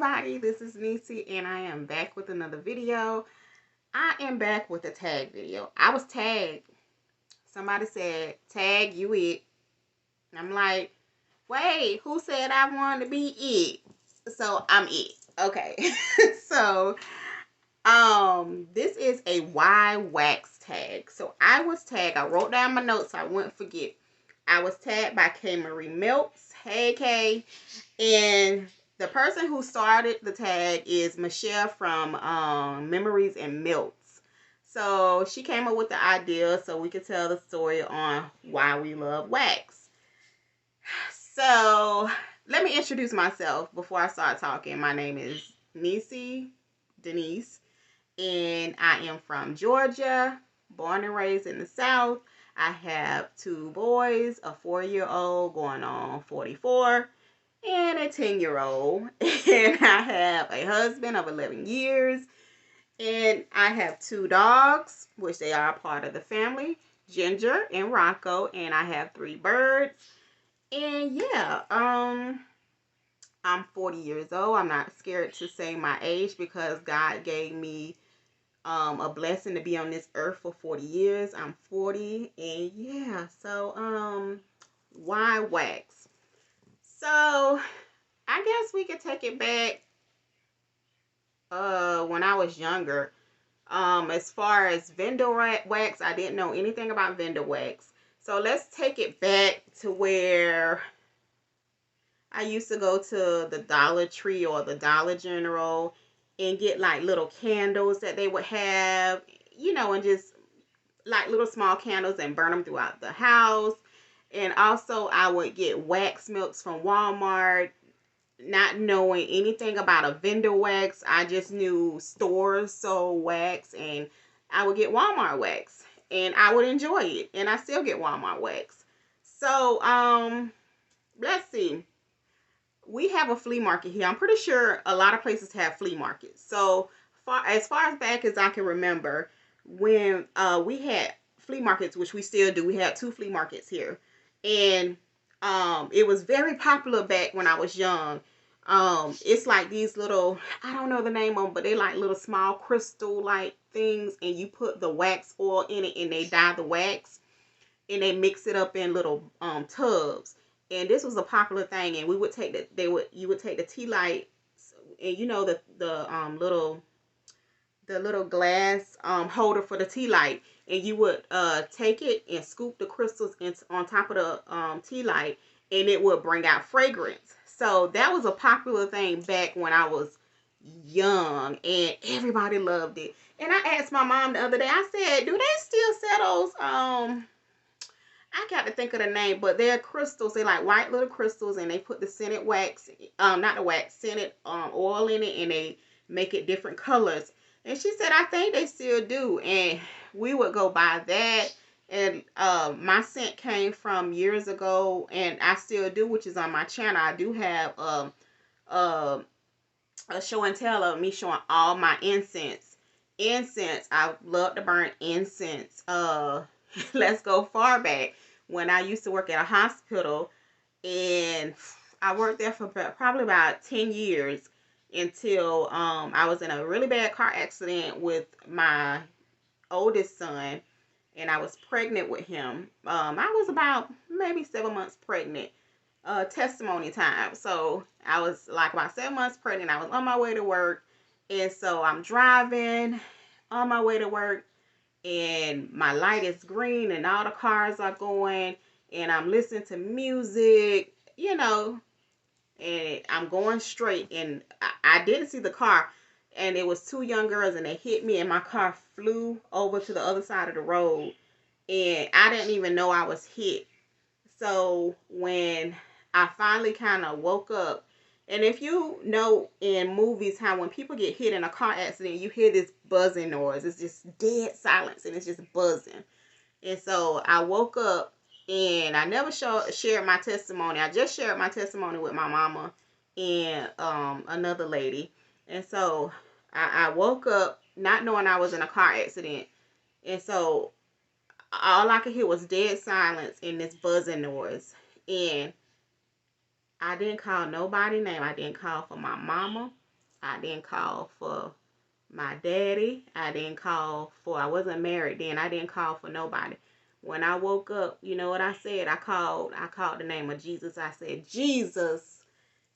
everybody, this is Nisi and I am back with another video. I am back with a tag video. I was tagged. Somebody said, tag you it. I'm like, wait, who said I wanted to be it? So I'm it. Okay. So, this is a Y wax tag. So I was tagged. I wrote down my notes so I wouldn't forget. I was tagged by K. Marie Melts. Hey, Kay. And the person who started the tag is Michelle from Memories and Melts. So she came up with the idea so we could tell the story on why we love wax. So let me introduce myself before I start talking. My name is Nisi Denise, and I am from Georgia, born and raised in the South. I have 2 boys, a 4-year-old going on 44, and a 10-year-old. And I have a husband of 11 years. And I have 2 dogs, which they are part of the family, Ginger and Rocco. And I have 3 birds. And yeah, I'm 40 years old. I'm not scared to say my age because God gave me a blessing to be on this earth for 40 years. I'm 40. And yeah, so why wax? So I guess we could take it back when I was younger. As far as vendor wax, I didn't know anything about vendor wax. So let's take it back to where I used to go to the Dollar Tree or the Dollar General and get like little candles that they would have, and just like little small candles and burn them throughout the house. And also I would get wax melts from Walmart. Not knowing anything about a vendor wax, I just knew stores sold wax, and I would get Walmart wax, and I would enjoy it, and I still get Walmart wax. So, let's see. We have a flea market here. I'm pretty sure a lot of places have flea markets. So, as far as back as I can remember, when we had flea markets, which we still do, we had 2 flea markets here, and it was very popular back when I was young. It's like these little, I don't know the name of them, but they like little small crystal like things, and you put the wax oil in it and they dye the wax and they mix it up in little tubs. And this was a popular thing, and we would take you would take the tea light, and the little glass holder for the tea light, and you would take it and scoop the crystals on top of the tea light, and it would bring out fragrance. So that was a popular thing back when I was young, and everybody loved it. And I asked my mom the other day, I said, do they still sell those I got to think of the name, but they're crystals. They're like white little crystals, and they put the scented wax, not the wax, scented oil in it, and they make it different colors. And she said, I think they still do. And we would go buy that. And my scent came from years ago, and I still do, which is on my channel. I do have a show and tell of me showing all my incense. I love to burn incense. Let's go far back when I used to work at a hospital, and I worked there for probably about 10 years until I was in a really bad car accident with my oldest son, and I was pregnant with him. I was about maybe 7 months pregnant. Testimony time. So I was like about 7 months pregnant. I was on my way to work, and so I'm driving on my way to work, and my light is green and all the cars are going, and I'm listening to music, and I'm going straight, and I didn't see the car, and it was 2 young girls, and they hit me, and my car flew over to the other side of the road, and I didn't even know I was hit. So when I finally kind of woke up, and if you know in movies how when people get hit in a car accident, you hear this buzzing noise. It's just dead silence, and it's just buzzing. And so I woke up, and I never shared my testimony. I just shared my testimony with my mama and another lady. And so I woke up not knowing I was in a car accident. And so all I could hear was dead silence and this buzzing noise. And I didn't call nobody name. I didn't call for my mama. I didn't call for my daddy. I wasn't married then. I didn't call for nobody. When I woke up, you know what I said? I called the name of Jesus. I said, Jesus,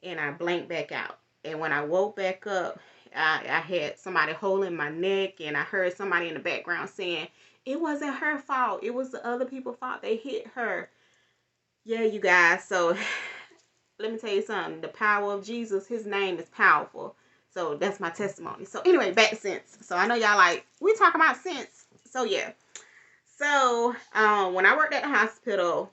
and I blanked back out. And when I woke back up, I had somebody holding my neck, and I heard somebody in the background saying, it wasn't her fault. It was the other people's fault. They hit her. Yeah, you guys. So let me tell you something. The power of Jesus, his name is powerful. So that's my testimony. So anyway, back to scents. So I know y'all like, we talk about scents. So yeah. So when I worked at the hospital,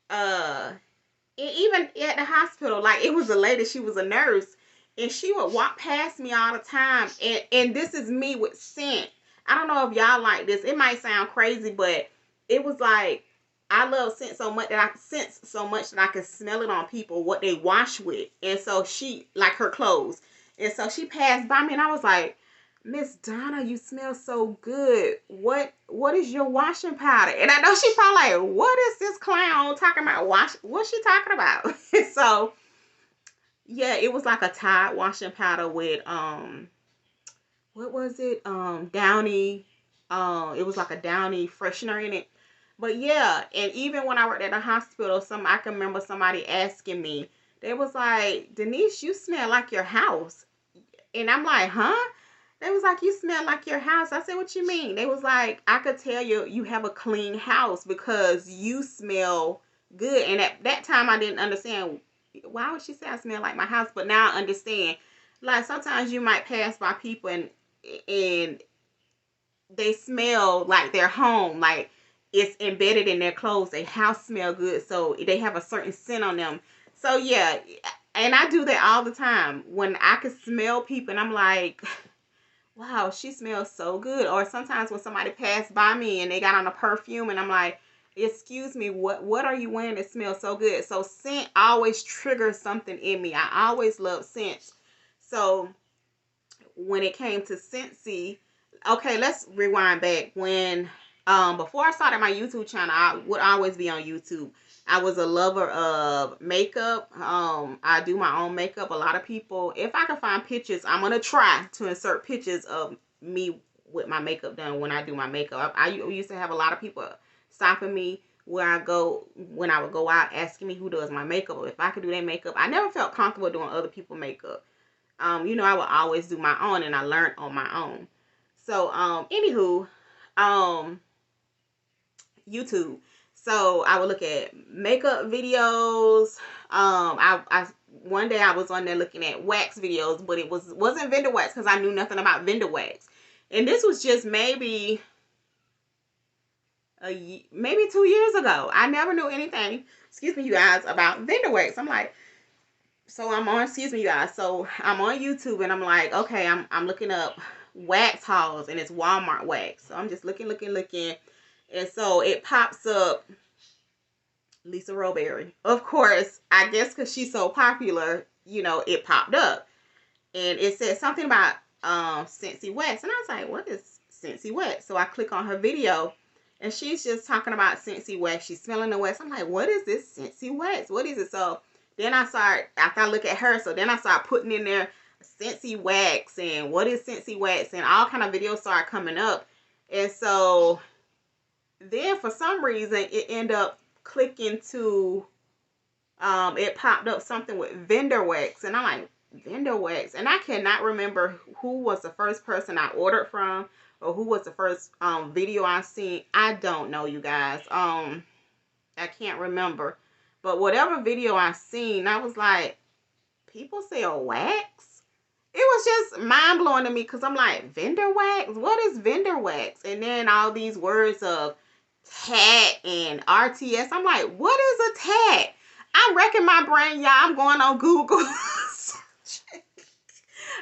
even at the hospital, like, it was a lady, she was a nurse, and she would walk past me all the time. And this is me with scent. I don't know if y'all like this. It might sound crazy, but it was like, I love scent so much that I can smell it on people, what they wash with. And so she, like her clothes. And so she passed by me, and I was like, Miss Donna, you smell so good. What is your washing powder? And I know she probably like, what is this clown talking about? What's she talking about? So yeah, it was like a Tide washing powder with what was it? Downy. It was like a Downy freshener in it. But yeah, and even when I worked at the hospital, I can remember somebody asking me, they was like, Denise, you smell like your house. And I'm like, huh? They was like, you smell like your house. I said, what you mean? They was like, I could tell you have a clean house because you smell good. And at that time, I didn't understand, why would she say I smell like my house? But now I understand. Like, sometimes you might pass by people and they smell like their home. Like, it's embedded in their clothes. Their house smell good. So they have a certain scent on them. So yeah, and I do that all the time. When I can smell people and I'm like, wow, she smells so good. Or sometimes when somebody passed by me and they got on a perfume and I'm like, excuse me, what are you wearing that smells so good? So scent always triggers something in me. I always love scents. So when it came to Scentsy, okay, let's rewind back. When before I started my YouTube channel, I would always be on YouTube. I was a lover of makeup. I do my own makeup. A lot of people, if I can find pictures, I'm gonna try to insert pictures of me with my makeup done when I do my makeup. I used to have a lot of people stopping me where I go when I would go out, asking me who does my makeup, or if I could do their makeup. I never felt comfortable doing other people's makeup. I would always do my own, and I learned on my own. So, anywho, YouTube. So I would look at makeup videos. I one day I was on there looking at wax videos, but it wasn't vendor wax because I knew nothing about vendor wax. And this was just maybe 2 years ago. I never knew anything, excuse me, you guys, about vendor wax. I'm like, so I'm on, excuse me, you guys. So I'm on YouTube and I'm like, okay, I'm looking up wax hauls, and it's Walmart wax. So I'm just looking. And so it pops up Lisa Roberry. Of course, I guess because she's so popular, it popped up. And it said something about Scentsy Wax. And I was like, what is Scentsy Wax? So I click on her video, and she's just talking about Scentsy Wax. She's smelling the wax. I'm like, what is this Scentsy Wax? What is it? So then after I look at her, so then I start putting in there Scentsy Wax and what is Scentsy Wax, and all kind of videos start coming up. And so then for some reason it ended up clicking to it popped up something with vendor wax, and I'm like, vendor wax? And I cannot remember who was the first person I ordered from, or who was the first video I seen. I don't know, you guys. I can't remember, but whatever video I seen, I was like, people sell wax? It was just mind blowing to me, because I'm like, vendor wax? What is vendor wax? And then all these words of TAT and RTS. I'm like, what is a TAT? I'm wrecking my brain, y'all. I'm going on Google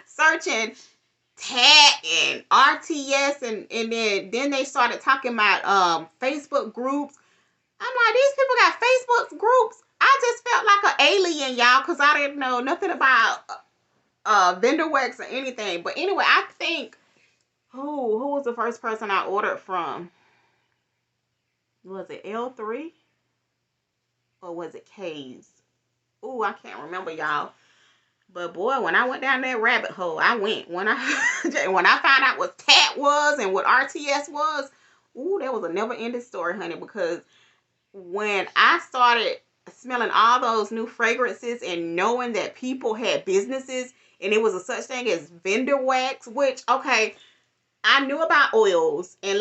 searching TAT and RTS, and then they started talking about Facebook groups. I'm like, these people got Facebook groups. I just felt like an alien, y'all, because I didn't know nothing about vendor wax or anything. But anyway, I think who was the first person I ordered from? Was it L3 or was it K's? Ooh, I can't remember, y'all. But boy, when I went down that rabbit hole, I went. When I when I found out what TAT was and what RTS was, ooh, that was a never ending story, honey. Because when I started smelling all those new fragrances and knowing that people had businesses and it was a such thing as vendor wax, which okay, I knew about oils, and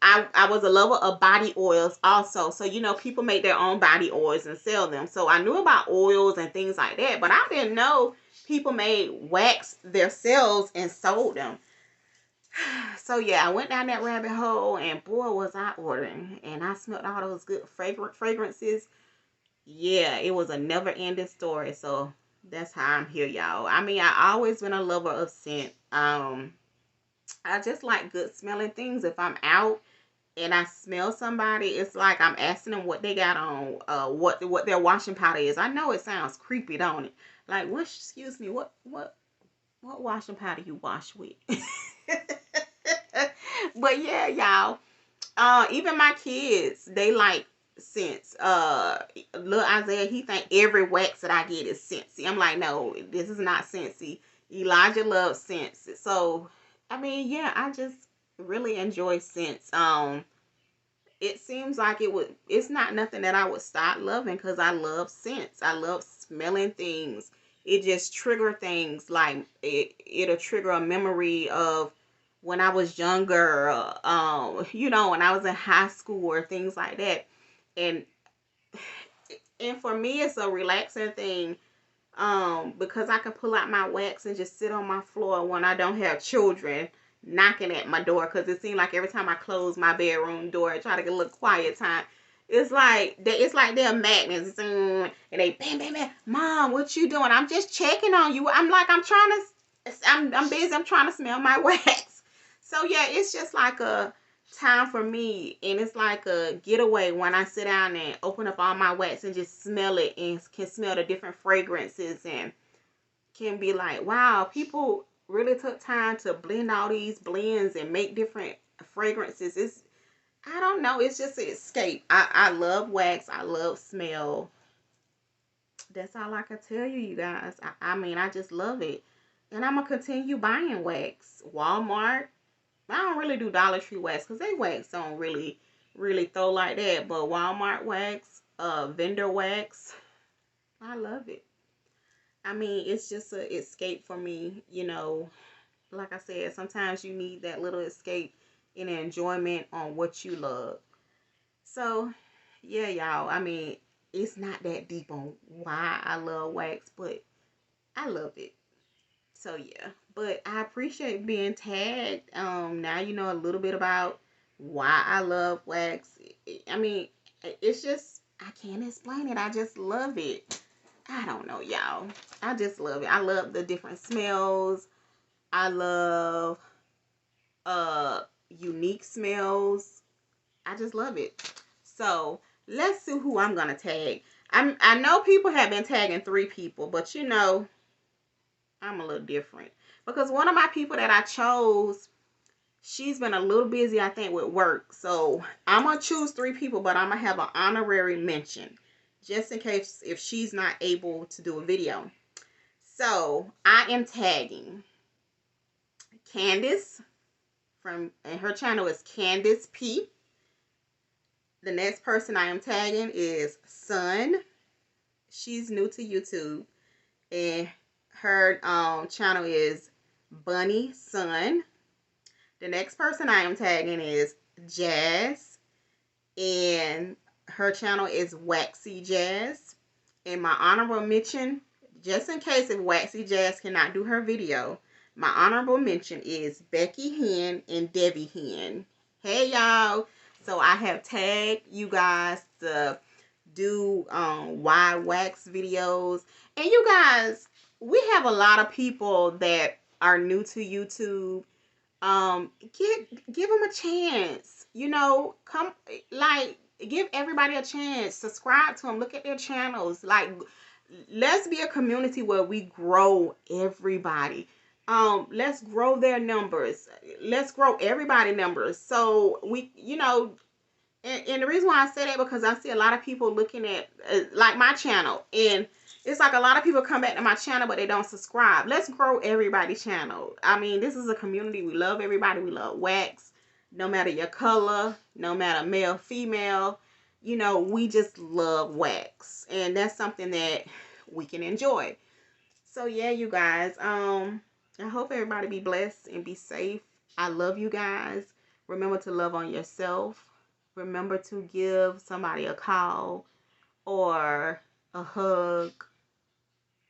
I was a lover of body oils also. So people make their own body oils and sell them. So I knew about oils and things like that, but I didn't know people made wax themselves and sold them. So yeah, I went down that rabbit hole, and boy was I ordering, and I smelled all those good fragrances. Yeah, it was a never ending story. So that's how I'm here, y'all. I mean, I always been a lover of scent. I just like good smelling things. If I'm out and I smell somebody, it's like I'm asking them what they got on, what their washing powder is. I know it sounds creepy, don't it? Like, what? Excuse me, what washing powder you wash with? But yeah, y'all. Even my kids, they like scents. Little Isaiah, he think every wax that I get is Scentsy. I'm like, no, this is not Scentsy. Elijah loves scents. So, I mean, yeah, I just really enjoy scents. It seems like it's not nothing that I would stop loving because I love scents. I love smelling things. It just trigger things like it'll trigger a memory of when I was younger, when I was in high school or things like that. And for me it's a relaxing thing, because I can pull out my wax and just sit on my floor when I don't have children knocking at my door, because it seems like every time I close my bedroom door and try to get a little quiet time, it's like they're magnets, and they bam bam bam. Mom, what you doing? I'm just checking on you. I'm like, I'm busy. I'm trying to smell my wax. So yeah, it's just like a time for me, and it's like a getaway when I sit down and open up all my wax and just smell it, and can smell the different fragrances, and can be like, wow, people really took time to blend all these blends and make different fragrances. I don't know, it's just an escape. I love wax. I love smell. That's all I can tell you, you guys. I mean, I just love it. And I'm going to continue buying wax. Walmart. I don't really do Dollar Tree wax because they wax don't really throw like that. But Walmart wax, vendor wax, I love it. I mean, it's just a escape for me, Like I said, sometimes you need that little escape and enjoyment on what you love. So, yeah, y'all. I mean, it's not that deep on why I love wax, but I love it. So yeah, but I appreciate being tagged. Now you know a little bit about why I love wax. I mean, it's just I can't explain it. I just love it. I don't know, y'all. I just love it. I love the different smells. I love unique smells. I just love it. So let's see who I'm gonna tag. I know people have been tagging 3 people, but I'm a little different because one of my people that I chose, she's been a little busy, I think, with work. So I'm going to choose 3 people, but I'm going to have an honorary mention just in case if she's not able to do a video. So I am tagging Candace and her channel is Candace P. The next person I am tagging is Sun. She's new to YouTube, and her channel is Bunny Sun. The next person I am tagging is Jazz, and her channel is Waxy Jazz. And my honorable mention, just in case if Waxy Jazz cannot do her video, my honorable mention is Becky Hen and Debbie Hen. Hey y'all, so I have tagged you guys to do why wax videos. And you guys, we have a lot of people that are new to YouTube. Give them a chance. Come, like, give everybody a chance. Subscribe to them. Look at their channels. Like, let's be a community where we grow everybody. Let's grow their numbers. Let's grow everybody numbers. So we, and the reason why I say that because I see a lot of people looking at like my channel, and It's like a lot of people come back to my channel, but they don't subscribe. Let's grow everybody's channel. I mean, this is a community. We love everybody. We love wax. No matter your color, no matter male, female, you know, we just love wax. And that's something that we can enjoy. So yeah, you guys, I hope everybody be blessed and be safe. I love you guys. Remember to love on yourself. Remember to give somebody a call or a hug,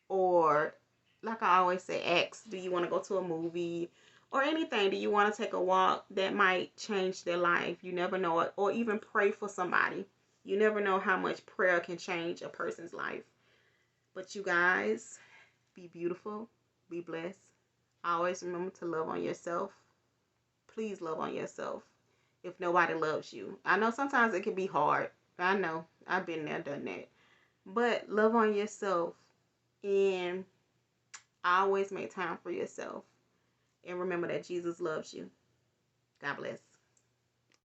or like I always say, ask, do you want to go to a movie or anything? Do you want to take a walk? That might change their life. You never know it. Or even pray for somebody. You never know how much prayer can change a person's life. But you guys, be beautiful, be blessed. Always remember to love on yourself. Please love on yourself if nobody loves you. I know sometimes it can be hard. I know. I've been there, done that. But love on yourself and always make time for yourself. And remember that Jesus loves you. God bless.